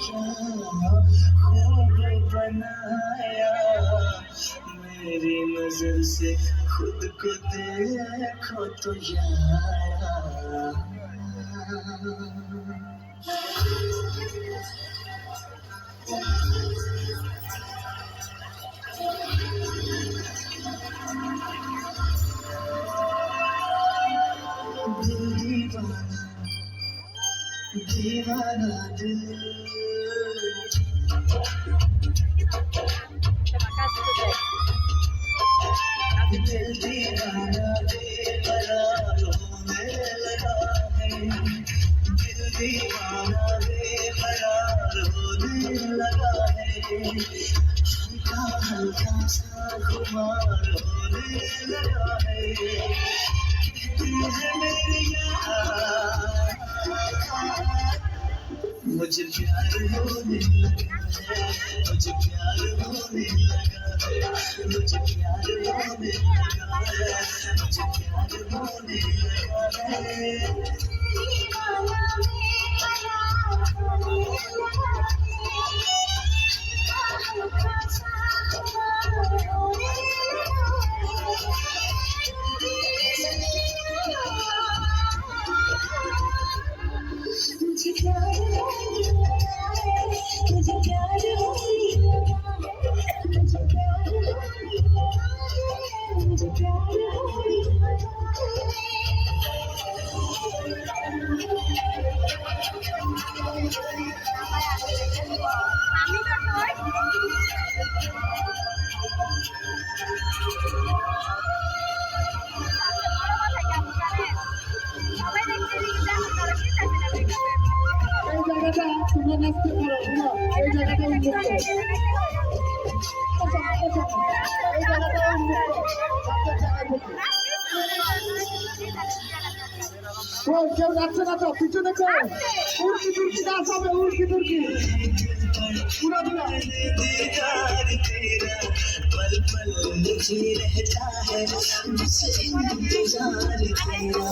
क्या खूब बनाया, मेरी नजर से खुद को देखो तो यारा। दिल दीवाना दीवाना दिल, दिल दीवाना बेकरार होने लगा है, दिल दीवाना बेकरार होने लगा है, हल्का हल्का सा खुमार होने लगा है, कहती है मेरी यार मुझे प्यार होने लगा है, मुझे प्यार होने लगा है, मुझे प्यार होने लगा है, मुझे प्यार होने लगा है। दीवाना बेकरार होने लगा है, हल्का सा खुमार होने लगा है, मुझे प्यार होने लगा है, मुझे प्यार होने लगा है, मुझे प्यार होने लगा है, मुझे प्यार होने তোমরা নাচতে পারো, এই জায়গাটা উন্মুক্ত, এই জায়গাটা উন্মুক্ত, কেউ যাচ্ছে না তো পিছনে কেউ উড়কি টুরকি গাছ হবে, উড়কি টুরকি পুরা পুরা दीदार तेरा पल पल मुझे रहता है, बस इंतजार तेरा।